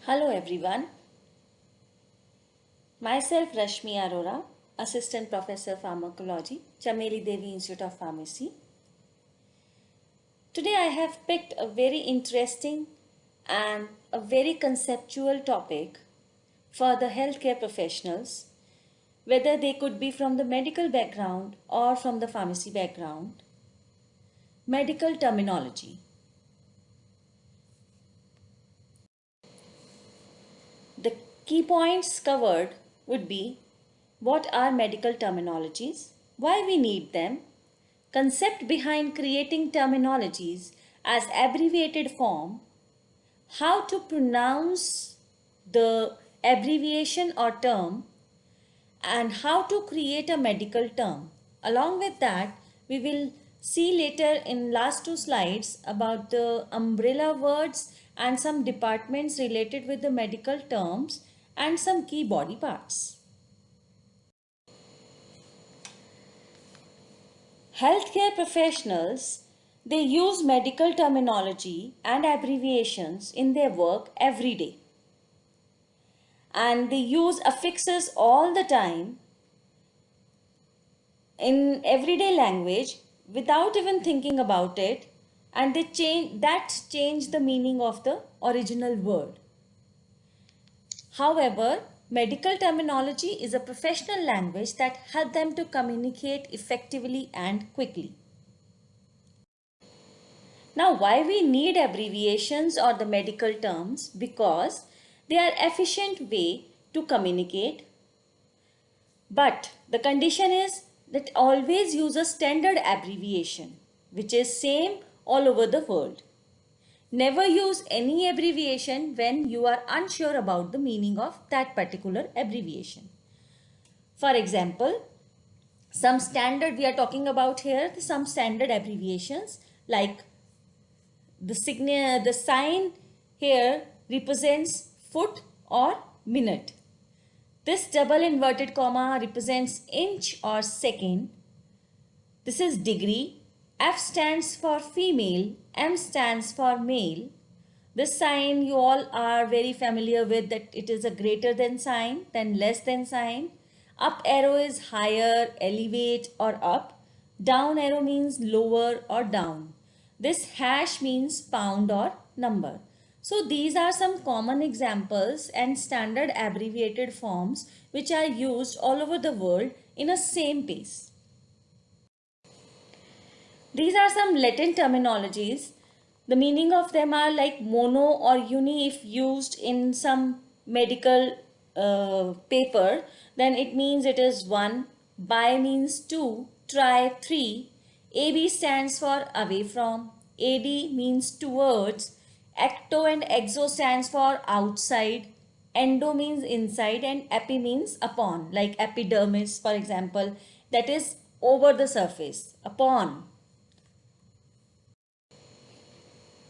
Hello everyone. Myself Rashmi Arora, Assistant Professor Pharmacology, Chameli Devi Institute of Pharmacy. Today I have picked a very interesting and a very conceptual topic for the healthcare professionals, whether they could be from the medical background or from the pharmacy background. Medical terminology. The key points covered would be what are medical terminologies, why we need them, concept behind creating terminologies as abbreviated form, how to pronounce the abbreviation or term, and how to create a medical term. Along with that, we will see later in last two slides about the umbrella words and some departments related with the medical terms and some key body parts. Healthcare professionals, they use medical terminology and abbreviations in their work every day. And they use affixes all the time in everyday language without even thinking about it, and they change the meaning of the original word. However, medical terminology is a professional language that helps them to communicate effectively and quickly. Now, why we need abbreviations or the medical terms? Because they are efficient way to communicate. But the condition is that always use a standard abbreviation, which is same all over the world. Never use any abbreviation when you are unsure about the meaning of that particular abbreviation. For example, some standard we are talking about here, some standard abbreviations like the sign here represents foot or minute. This double inverted comma represents inch or second. This is degree. F stands for female, M stands for male. This sign you all are very familiar with, that it is a greater than sign than less than sign. Up arrow is higher, elevate or up. Down arrow means lower or down. This hash means pound or number. So these are some common examples and standard abbreviated forms which are used all over the world in a same pace. These are some Latin terminologies. The meaning of them are like mono or uni. If used in some medical paper, then it means it is one. Bi means two. Tri, three. AB stands for away from. AD means towards. Ecto and exo stands for outside. Endo means inside, and epi means upon, like epidermis, for example, that is over the surface, upon.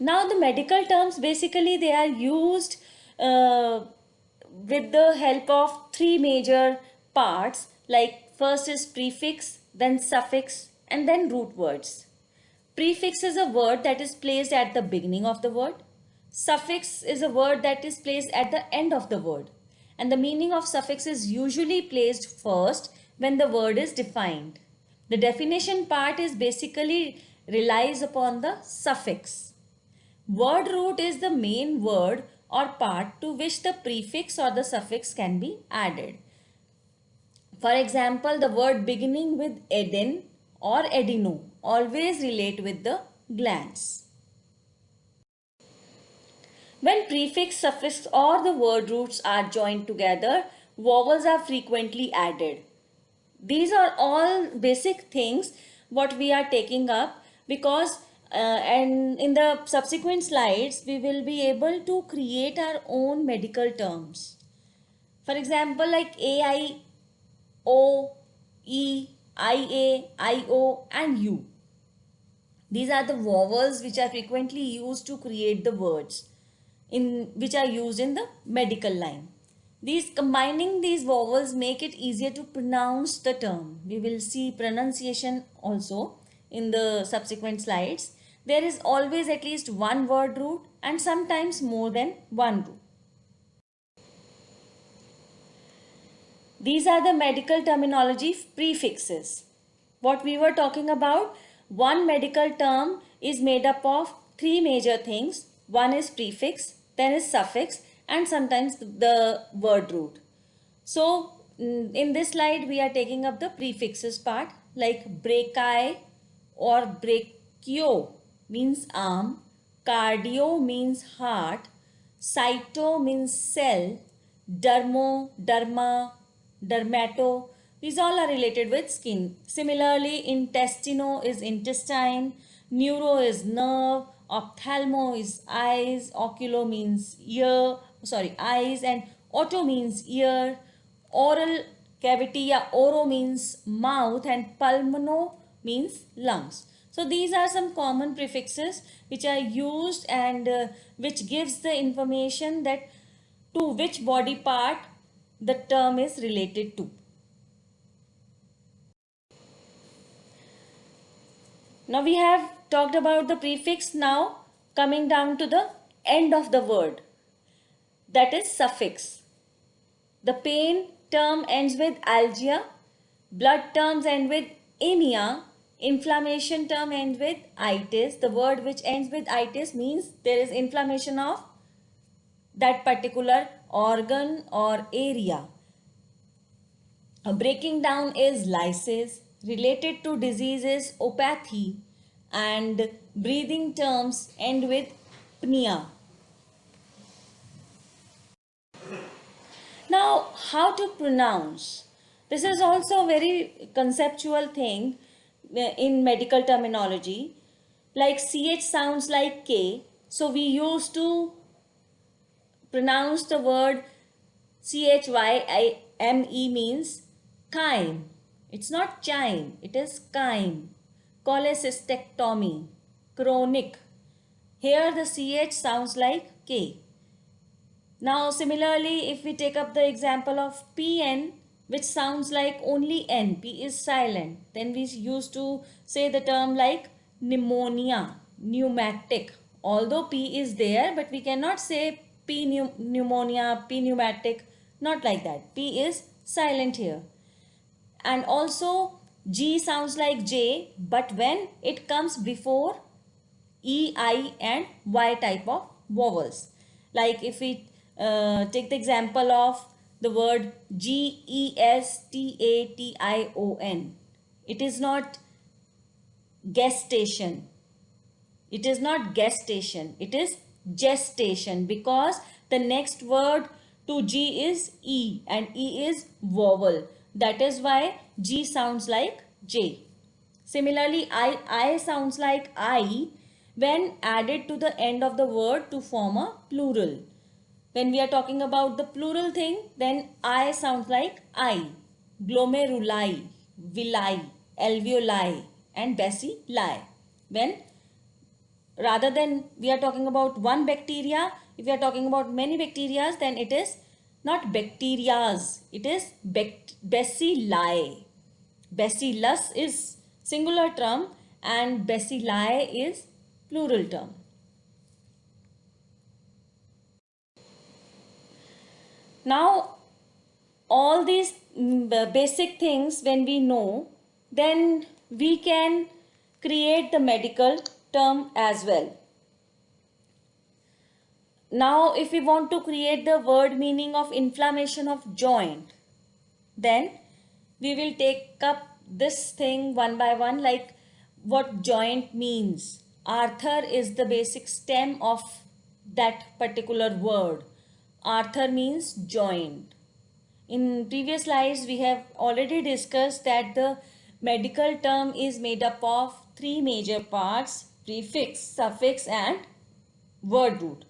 Now the medical terms, basically they are used with the help of three major parts, like first is prefix, then suffix, and then root words. Prefix is a word that is placed at the beginning of the word. Suffix is a word that is placed at the end of the word. And the meaning of suffix is usually placed first when the word is defined. The definition part is basically relies upon the suffix. Word root is the main word or part to which the prefix or the suffix can be added. For example, the word beginning with Eden or adeno always relate with the glands. When prefix, suffix or the word roots are joined together, vowels are frequently added. These are all basic things what we are taking up, because and in the subsequent slides we will be able to create our own medical terms. For example, like AI, O, E, IA, IO and U. These are the vowels which are frequently used to create the words which are used in the medical line. Combining these vowels make it easier to pronounce the term. We will see pronunciation also in the subsequent slides. There is always at least one word root and sometimes more than one root. These are the medical terminology prefixes. What we were talking about, one medical term is made up of three major things. One is prefix, then is suffix, and sometimes the word root. So in this slide we are taking up the prefixes part, like brachii or brachio means arm, cardio means heart, cyto means cell, dermo, derma, dermato, these all are related with skin. Similarly, intestino is intestine, neuro is nerve, ophthalmo is eyes, oculo means ear, sorry, eyes, and oto means ear, oral cavity ya oro means mouth, and pulmono means lungs. So these are some common prefixes which are used and which gives the information that to which body part the term is related to. Now we have talked about the prefix. Now coming down to the end of the word, that is suffix. The pain term ends with algia, blood terms end with anemia, inflammation term ends with itis. The word which ends with itis means there is inflammation of that particular organ or area. A breaking down is lysis, related to disease is opathy, and breathing terms end with pnea. Now, how to pronounce? This is also a very conceptual thing in medical terminology. Like CH sounds like K, so we used to pronounce the word CHYME means chyme. It's not chime, it is chyme. Cholecystectomy, chronic. Here the CH sounds like K. Now similarly, if we take up the example of PN, which sounds like only N, P is silent, then we used to say the term like pneumonia, pneumatic. Although P is there, but we cannot say P pneumonia, P pneumatic, not like that. P is silent here. And also G sounds like J, but when it comes before E, I and Y type of vowels. Like if we take the example of the word gestation. It is not gestation. It is not gestation. It is gestation, because the next word to G is E and E is vowel. That is why G sounds like J. Similarly, I sounds like I when added to the end of the word to form a plural. When we are talking about the plural thing, then I sounds like I. Glomeruli, villi, alveoli, and bacilli. When rather than we are talking about one bacteria, if we are talking about many bacteria, then it is not bacterias, it is bacilli. Bacillus is singular term and bacilli is plural term. Now all these basic things when we know, then we can create the medical term as well. Now if we want to create the word meaning of inflammation of joint, then we will take up this thing one by one, like what joint means. Arthur is the basic stem of that particular word. Arthur means joint. In previous slides, we have already discussed that the medical term is made up of three major parts: prefix, suffix, and word root.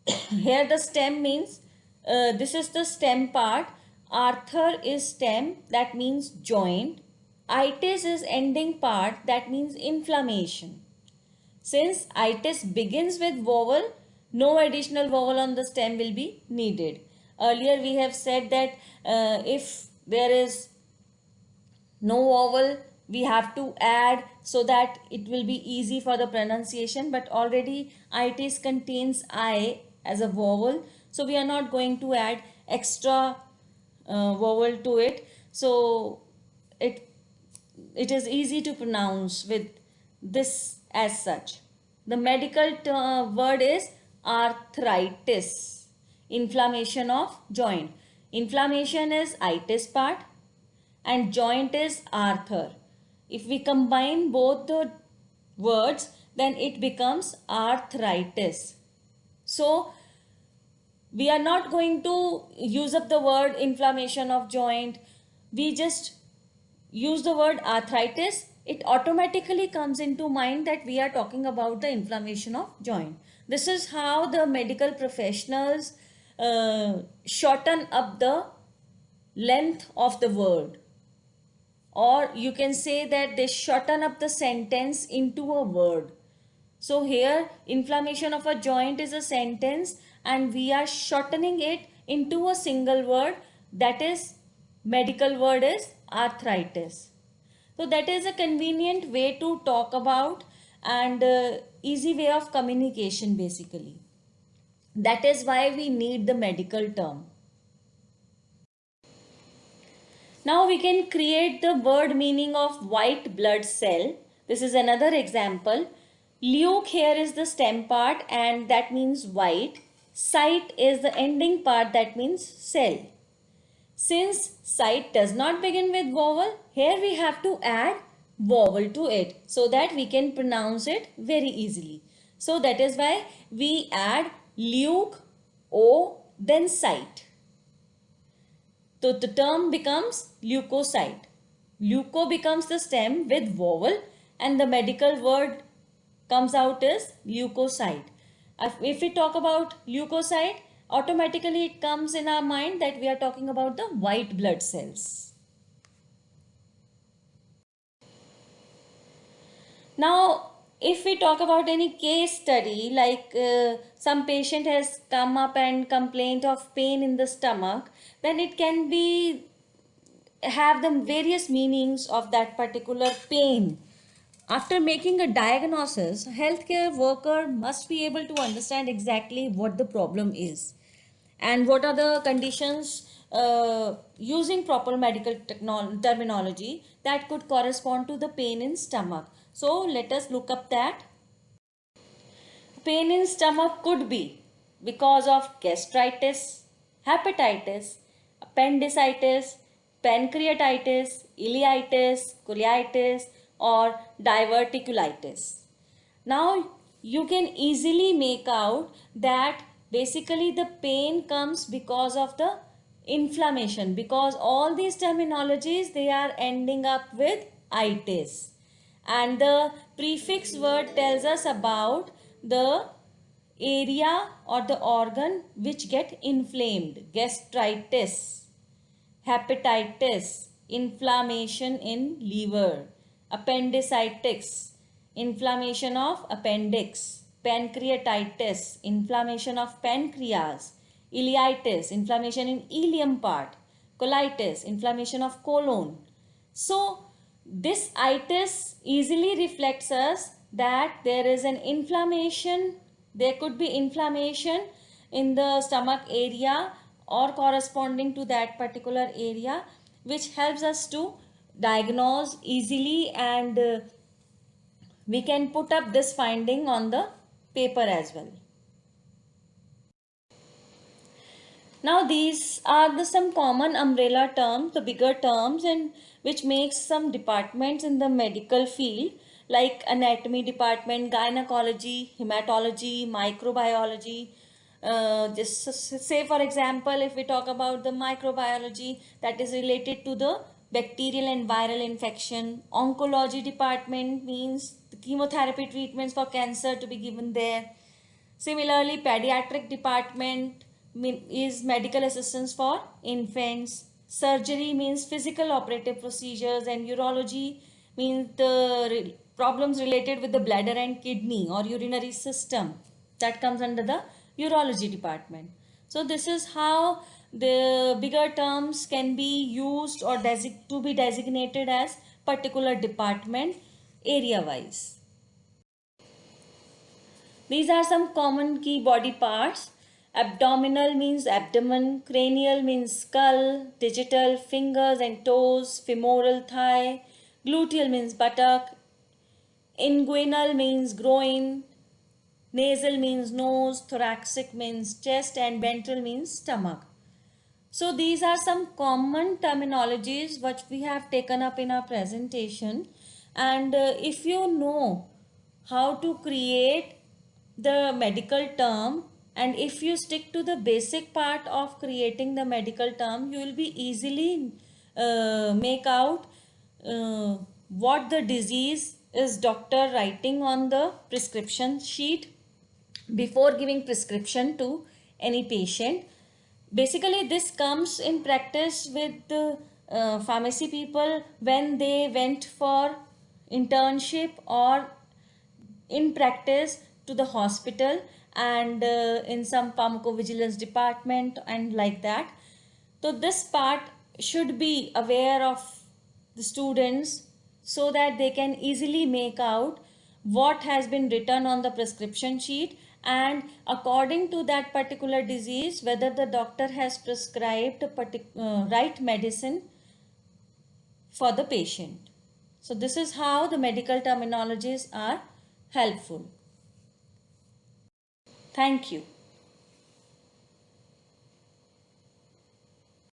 Here the stem means, this is the stem part. Arthur is stem, that means joint. Itis is ending part, that means inflammation. Since itis begins with vowel, no additional vowel on the stem will be needed. Earlier we have said that if there is no vowel, we have to add so that it will be easy for the pronunciation, but already itis contains I as a vowel, so we are not going to add extra vowel to it, so it it is easy to pronounce with this as such. The medical word is arthritis, inflammation of joint. Inflammation is itis part and joint is arthur. If we combine both the words, then it becomes arthritis. So we are not going to use up the word inflammation of joint. We just use the word arthritis. It automatically comes into mind that we are talking about the inflammation of joint. This is how the medical professionals shorten up the length of the word, or you can say that they shorten up the sentence into a word. So here inflammation of a joint is a sentence and we are shortening it into a single word, that is medical word is arthritis. So that is a convenient way to talk about and easy way of communication basically. That is why we need the medical term. Now we can create the word meaning of white blood cell. This is another example. Luke here is the stem part and that means white. Site is the ending part, that means cell. Since site does not begin with vowel, here we have to add vowel to it so that we can pronounce it very easily. So that is why we add Luke, O, then site. So the term becomes leukocyte. Leuko becomes the stem with vowel and the medical word comes out as leukocyte. If we talk about leukocyte, automatically it comes in our mind that we are talking about the white blood cells. Now, if we talk about any case study, like some patient has come up and complained of pain in the stomach, then it can be have the various meanings of that particular pain. After making a diagnosis, a healthcare worker must be able to understand exactly what the problem is and what are the conditions, using proper medical terminology that could correspond to the pain in stomach. So let us look up that. Pain in stomach could be because of gastritis, hepatitis, appendicitis, pancreatitis, ileitis, colitis, or diverticulitis. Now you can easily make out that basically the pain comes because of the inflammation, because all these terminologies they are ending up with itis, and the prefix word tells us about the area or the organ which get inflamed. Gastritis, hepatitis, inflammation in liver, appendicitis, inflammation of appendix, pancreatitis, inflammation of pancreas, ileitis, inflammation in ileum part, colitis, inflammation of colon. So this itis easily reflects us that there is an inflammation, there could be inflammation in the stomach area or corresponding to that particular area, which helps us to diagnose easily, and we can put up this finding on the paper as well. Now these are the some common umbrella terms, the bigger terms, and which makes some departments in the medical field like anatomy department, gynecology, hematology, microbiology. Just say for example, if we talk about the microbiology, that is related to the bacterial and viral infection. Oncology department means the chemotherapy treatments for cancer to be given there. Similarly, pediatric department is medical assistance for infants. Surgery means physical operative procedures, and urology means the problems related with the bladder and kidney or urinary system. That comes under the urology department. So this is how the bigger terms can be used or to be designated as particular department area wise. These are some common key body parts Abdominal means abdomen, cranial means skull, digital fingers and toes, femoral thigh, gluteal means buttock, inguinal means groin, nasal means nose, thoracic means chest, and ventral means stomach. So these are some common terminologies which we have taken up in our presentation. And if you know how to create the medical term, and if you stick to the basic part of creating the medical term, you will be easily make out what the disease is doctor writing on the prescription sheet before giving prescription to any patient. Basically this comes in practice with the pharmacy people when they went for internship or in practice to the hospital, and in some pharmacovigilance department and like that. So this part should be aware of the students so that they can easily make out what has been written on the prescription sheet, and according to that particular disease whether the doctor has prescribed right medicine for the patient. So this is how the medical terminologies are helpful. Thank you.